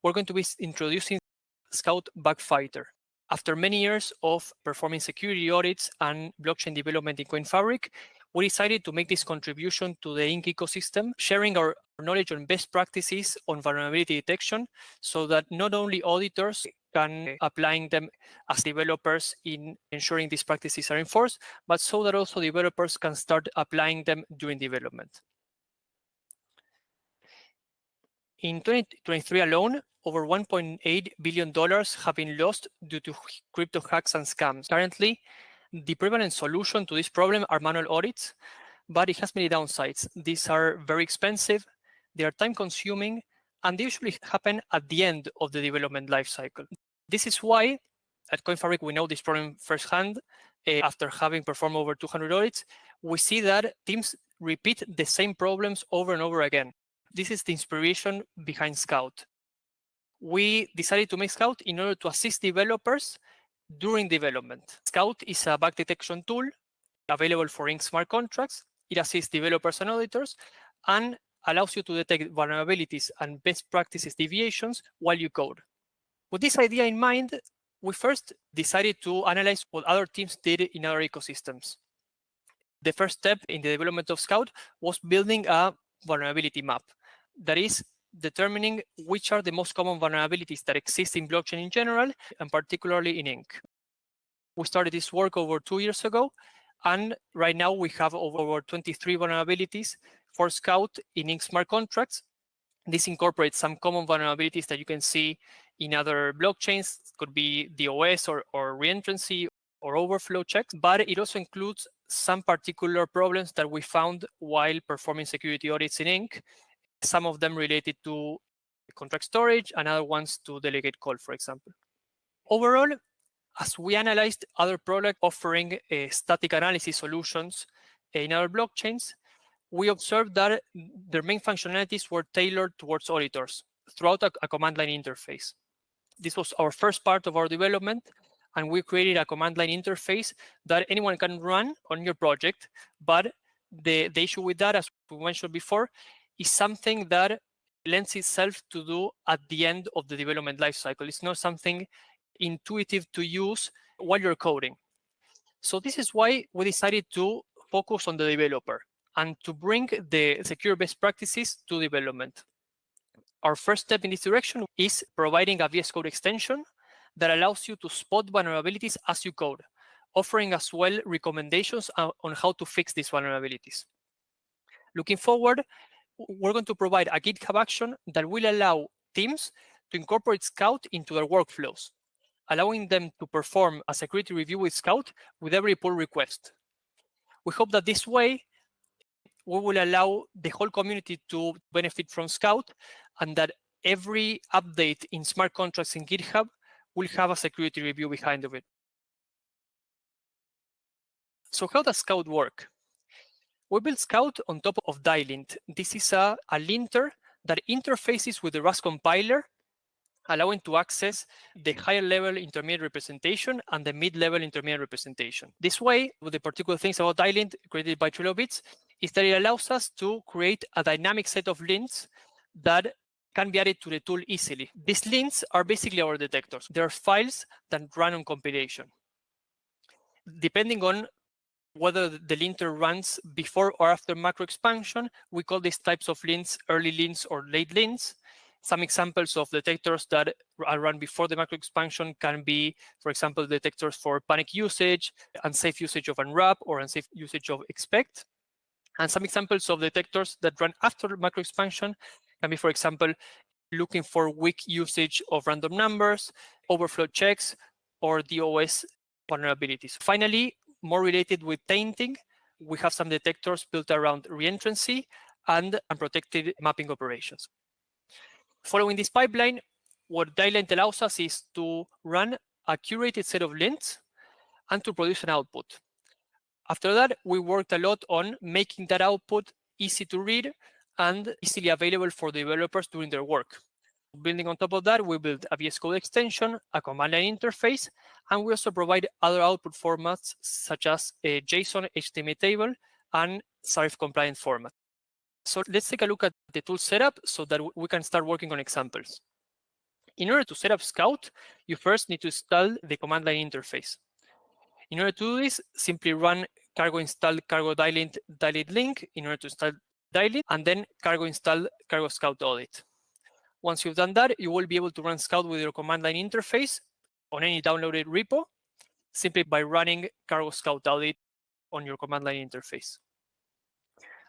we're going to be introducing Scout Bug Fighter. After many years of performing security audits and blockchain development in CoinFabric, we decided to make this contribution to the Inc. ecosystem, sharing our knowledge on best practices on vulnerability detection so that not only auditors can applying them as developers in ensuring these practices are enforced, but so that also developers can start applying them during development. In 2023 alone, over $1.8 billion have been lost due to crypto hacks and scams. Currently, the prevalent solution to this problem are manual audits, but it has many downsides. These are very expensive, they are time-consuming, and they usually happen at the end of the development lifecycle. This is why at CoinFabric we know this problem firsthand. After having performed over 200 audits, we see that teams repeat the same problems over and over again. This is the inspiration behind Scout. We decided to make Scout in order to assist developers during development. Scout is a bug detection tool available for Inc. smart contracts. It assists developers and auditors and allows you to detect vulnerabilities and best practices deviations while you code. With this idea in mind, we first decided to analyze what other teams did in other ecosystems. The first step in the development of Scout was building a vulnerability map. That is, determining which are the most common vulnerabilities that exist in blockchain in general, and particularly in Inc. We started this work over 2 years ago, and right now we have over 23 vulnerabilities for Scout in Inc. smart contracts. This incorporates some common vulnerabilities that you can see in other blockchains. It could be DOS or reentrancy or overflow checks, but it also includes some particular problems that we found while performing security audits in Inc. Some of them related to contract storage and other ones to delegate call, for example. Overall, as we analyzed other products offering static analysis solutions in other blockchains, we observed that their main functionalities were tailored towards auditors throughout a command line interface. This was our first part of our development, and we created a command line interface that anyone can run on your project. But the issue with that, as we mentioned before, is something that lends itself to do at the end of the development lifecycle. It's not something intuitive to use while you're coding. So this is why we decided to focus on the developer and to bring the secure best practices to development. Our first step in this direction is providing a VS Code extension that allows you to spot vulnerabilities as you code, offering as well recommendations on how to fix these vulnerabilities. Looking forward, we're going to provide a GitHub action that will allow teams to incorporate Scout into their workflows, allowing them to perform a security review with Scout with every pull request. We hope that this way, we will allow the whole community to benefit from Scout, and that every update in smart contracts in GitHub will have a security review behind of it. So how does Scout work? We built Scout on top of Dylint. This is a linter that interfaces with the Rust compiler, allowing to access the higher level intermediate representation and the mid-level intermediate representation. This way, with the particular things about Dylint created by Trilobits, is that it allows us to create a dynamic set of lints that can be added to the tool easily. These lints are basically our detectors. They are files that run on compilation. Depending on whether the linter runs before or after macro expansion, we call these types of lints early lints or late lints. Some examples of detectors that are run before the macro expansion can be, for example, detectors for panic usage, unsafe usage of unwrap, or unsafe usage of expect. And some examples of detectors that run after macro expansion can be, for example, looking for weak usage of random numbers, overflow checks, or DOS vulnerabilities. Finally, more related with tainting, we have some detectors built around reentrancy and unprotected mapping operations. Following this pipeline, what Dylint allows us is to run a curated set of lints and to produce an output. After that, we worked a lot on making that output easy to read and easily available for developers doing their work. Building on top of that, we built a VS Code extension, a command line interface, and we also provide other output formats such as a JSON, HTML table, and Zarif compliant format. So let's take a look at the tool setup so that we can start working on examples. In order to set up Scout, you first need to install the command line interface. In order to do this, simply run cargo install cargo dilate link in order to install dilate, and then cargo install cargo Scout audit. Once you've done that, you will be able to run Scout with your command line interface on any downloaded repo, simply by running cargo Scout audit on your command line interface.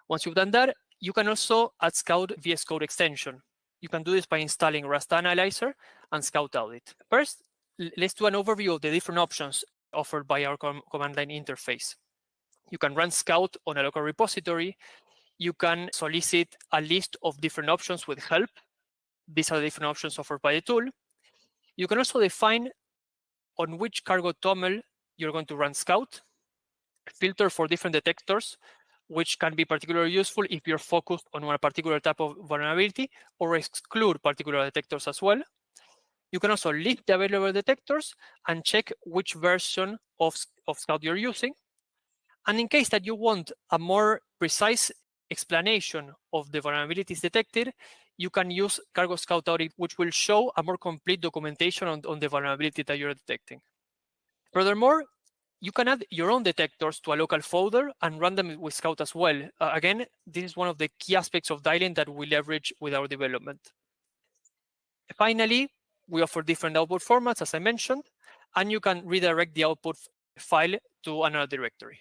Once you've done that, you can also add Scout VS Code extension. You can do this by installing Rust Analyzer and Scout Audit. First, let's do an overview of the different options offered by our command line interface. You can run Scout on a local repository. You can solicit a list of different options with help. These are the different options offered by the tool. You can also define on which cargo toml you're going to run Scout, filter for different detectors, which can be particularly useful if you're focused on one particular type of vulnerability, or exclude particular detectors as well. You can also list the available detectors and check which version of Scout you're using. And in case that you want a more precise explanation of the vulnerabilities detected, you can use Cargo Scout Audit, which will show a more complete documentation on the vulnerability that you're detecting. Furthermore, you can add your own detectors to a local folder and run them with Scout as well. Again, this is one of the key aspects of dialing that we leverage with our development. Finally, we offer different output formats, as I mentioned, and you can redirect the output file to another directory.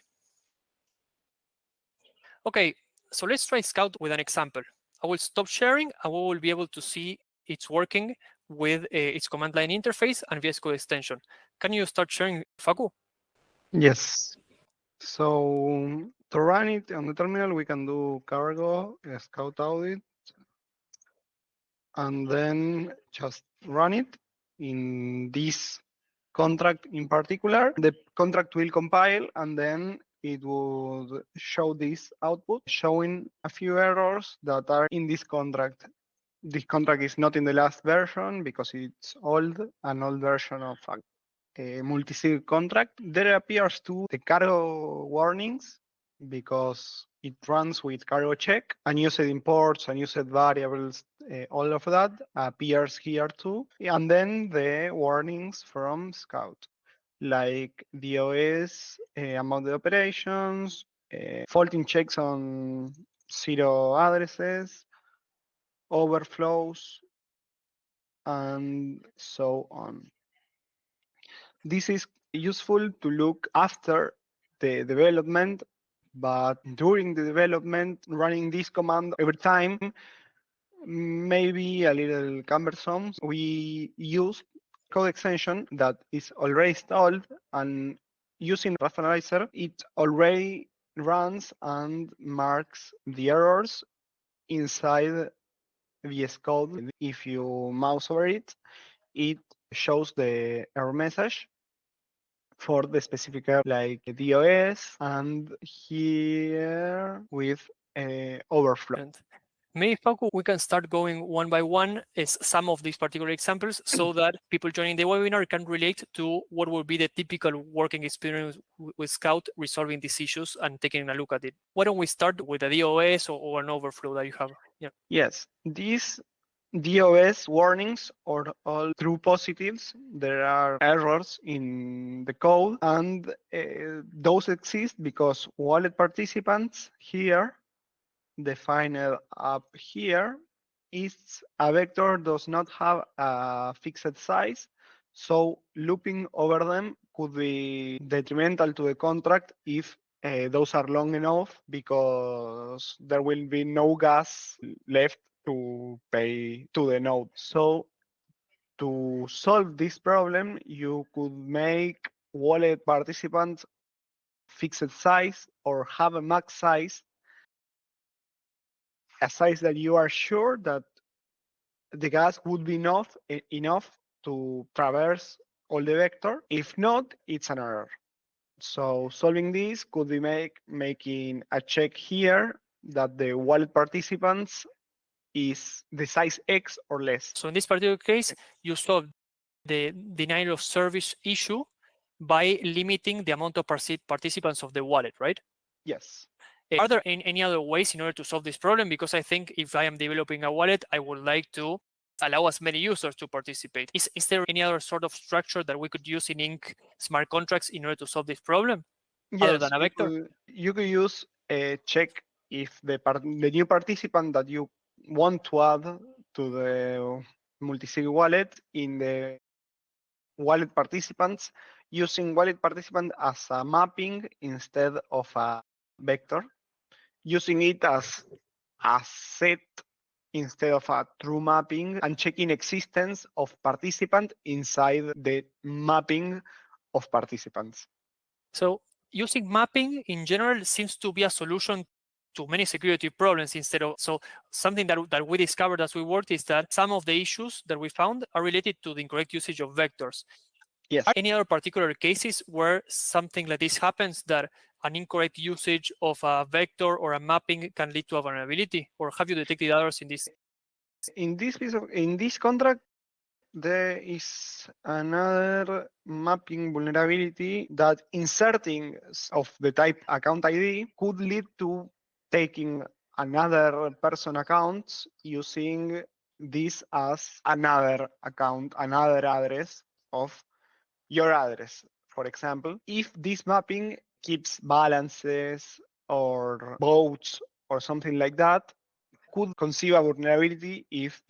Okay, so let's try Scout with an example. I will stop sharing and we will be able to see it's working with its command line interface and VS Code extension. Can you start sharing, Facu? Yes. So to run it on the terminal, we can do cargo Scout Audit, and then just run it in this contract in particular. The contract will compile, and then it would show this output showing a few errors that are in this contract. This contract is not in the last version because it's old, an old version of a multi-sig contract. There appears to the cargo warnings because it runs with cargo check, unused imports, unused variables, all of that appears here too. And then the warnings from Scout, like DOS, among the operations, faulting checks on zero addresses, overflows, and so on. This is useful to look after the development, but during the development, running this command every time may be a little cumbersome. We use code extension that is already installed, and using Rust Analyzer, it already runs and marks the errors inside VS Code. If you mouse over it, it shows the error message for the specific error, like DOS, and here with overflow. Maybe, Facu, we can start going one by one as some of these particular examples so that people joining the webinar can relate to what will be the typical working experience with Scout resolving these issues and taking a look at it. Why don't we start with a DOS or an overflow that you have? Yeah. Yes, these DOS warnings are all true positives. There are errors in the code, and those exist because wallet participants here, defined up here, is a vector does not have a fixed size, so looping over them could be detrimental to the contract if those are long enough, because there will be no gas left to pay to the node. So to solve this problem, you could make wallet participants fixed size or have a max size, a size that you are sure that the gas would be enough to traverse all the vector. If not, it's an error. So solving this could be making a check here that the wallet participants is the size X or less. So in this particular case, you solve the denial of service issue by limiting the amount of participants of the wallet, right? Yes. Are there any other ways in order to solve this problem? Because I think if I am developing a wallet, I would like to allow as many users to participate. Is there any other sort of structure that we could use in Ink smart contracts in order to solve this problem other Yes, than a vector? you could use a check if the new participant that you want to add to the multi-sig wallet in the wallet participants, using wallet participant as a mapping instead of a vector, using it as a set instead of a true mapping, and checking existence of participant inside the mapping of participants. So using mapping in general seems to be a solution to many security problems instead of, so something that we discovered as we worked is that some of the issues that we found are related to the incorrect usage of vectors. Yes. Are any other particular cases where something like this happens, that an incorrect usage of a vector or a mapping can lead to a vulnerability, or have you detected others in this? In this contract, there is another mapping vulnerability that inserting of the type account ID could lead to taking another person accounts using this as another account, another address of your address. For example, if this mapping keeps balances or votes or something like that, could conceive a vulnerability if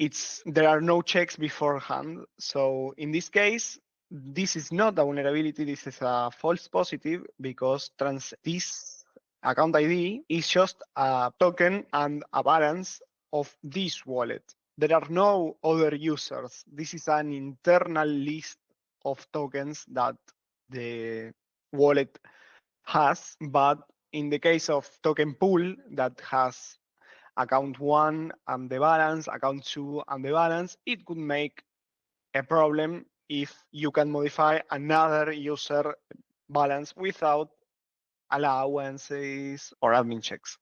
there are no checks beforehand. So in this case, this is not a vulnerability, this is a false positive, because this account ID is just a token and a balance of this wallet. There are no other users. This is an internal list of tokens that the wallet has, but in the case of token pool that has account one and the balance, account two and the balance, it could make a problem if you can modify another user balance without allowances or admin checks.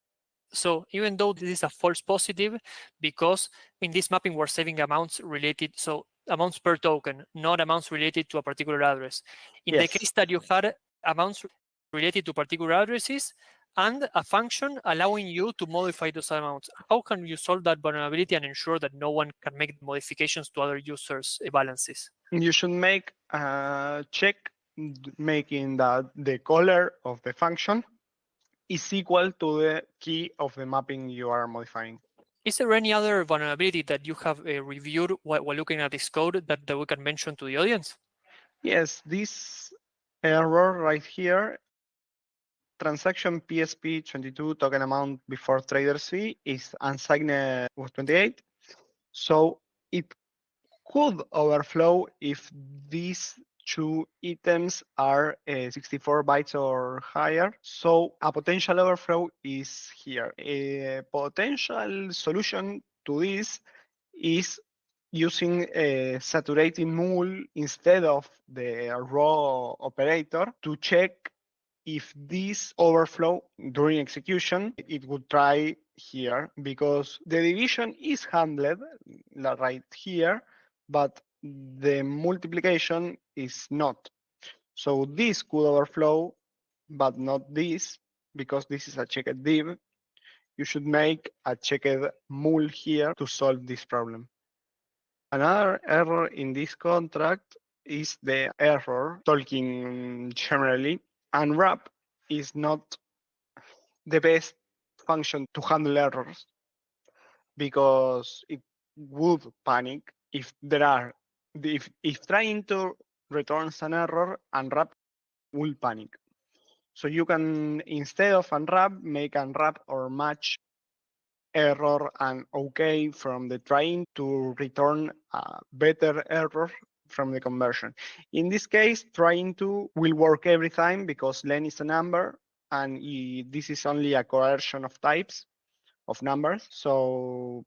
So even though this is a false positive, because in this mapping we're saving amounts related, so amounts per token, not amounts related to a particular address. In the case that you had amounts related to particular addresses and a function allowing you to modify those amounts, how can you solve that vulnerability and ensure that no one can make modifications to other users' balances? You should make a check making that the color of the function is equal to the key of the mapping you are modifying. Is there any other vulnerability that you have reviewed while looking at this code that we can mention to the audience? Yes, this error right here, transaction PSP22 token amount before trader's fee is unsigned with 28. So it could overflow if these two items are 64 bytes or higher. So a potential overflow is here. A potential solution to this is using a saturating mul instead of the raw operator to check if this overflow during execution, it would try here, because the division is handled right here, but the multiplication is not. So this could overflow, but not this, because this is a checked div. You should make a checked mul here to solve this problem. Another error in this contract is the error, talking generally, unwrap is not the best function to handle errors, because it would panic if trying to returns an error, unwrap will panic. So you can, instead of unwrap, make unwrap or match error and OK from the trying to return a better error from the conversion. In this case, trying to will work every time because len is a number and this is only a coercion of types of numbers. So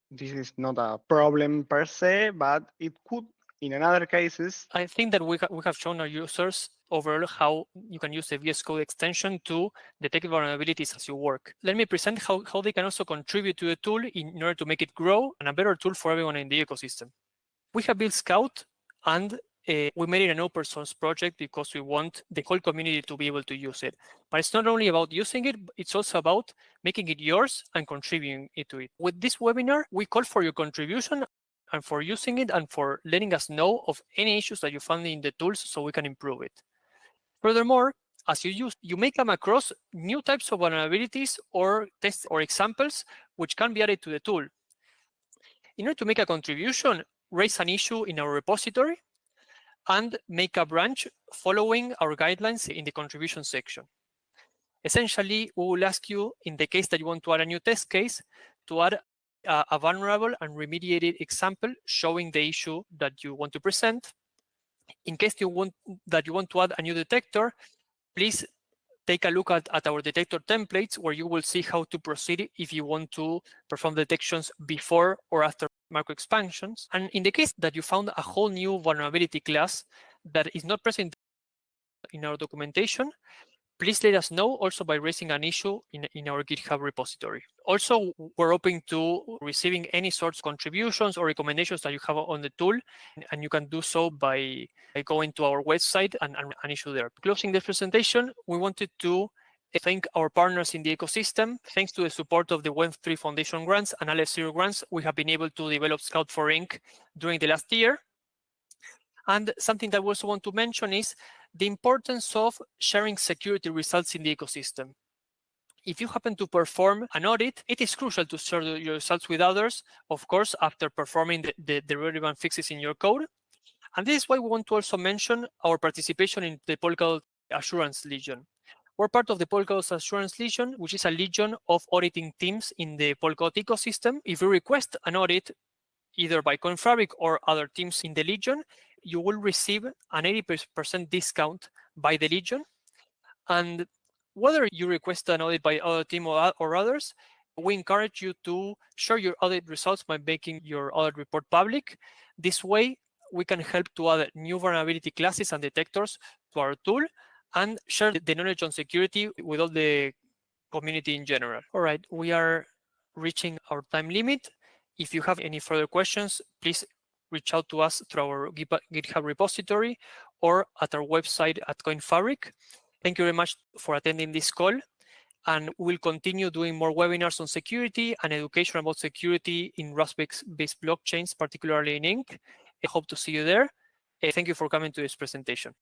this is not a problem per se, but it could in another cases. I think that we have shown our users overall how you can use the VS Code extension to detect vulnerabilities as you work. Let me present how they can also contribute to the tool in order to make it grow and a better tool for everyone in the ecosystem. We have built Scout, and we made it an open source project because we want the whole community to be able to use it. But it's not only about using it, it's also about making it yours and contributing to it. With this webinar, we call for your contribution and for using it and for letting us know of any issues that you found in the tools so we can improve it. Furthermore, as you use, you may come across new types of vulnerabilities or tests or examples which can be added to the tool. In order to make a contribution, raise an issue in our repository and make a branch following our guidelines in the contribution section. Essentially, we will ask you, in the case that you want to add a new test case, to add a vulnerable and remediated example showing the issue that you want to present. In case you want to add a new detector, please take a look at our detector templates where you will see how to proceed if you want to perform detections before or after macro expansions. And in the case that you found a whole new vulnerability class that is not present in our documentation, please let us know also by raising an issue in our GitHub repository. Also, we're open to receiving any sorts of contributions or recommendations that you have on the tool, and you can do so by going to our website and an issue there. Closing this presentation, we wanted to thank our partners in the ecosystem. Thanks to the support of the Web3 Foundation grants and LS0 grants, we have been able to develop Scout for Inc. during the last year. And something that we also want to mention is the importance of sharing security results in the ecosystem. If you happen to perform an audit, it is crucial to share your results with others, of course, after performing the relevant fixes in your code. And this is why we want to also mention our participation in the Polkadot Assurance Legion. We're part of the Polkadot Assurance Legion, which is a legion of auditing teams in the Polkadot ecosystem. If you request an audit, either by CoinFabric or other teams in the Legion, you will receive an 80% discount by the Legion. And whether you request an audit by other team or others, we encourage you to share your audit results by making your audit report public. This way, we can help to add new vulnerability classes and detectors to our tool and share the knowledge on security with all the community in general. All right, we are reaching our time limit. If you have any further questions, please reach out to us through our GitHub repository or at our website at CoinFabric. Thank you very much for attending this call, and we'll continue doing more webinars on security and education about security in Rust-based blockchains, particularly in Inc. I hope to see you there. Thank you for coming to this presentation.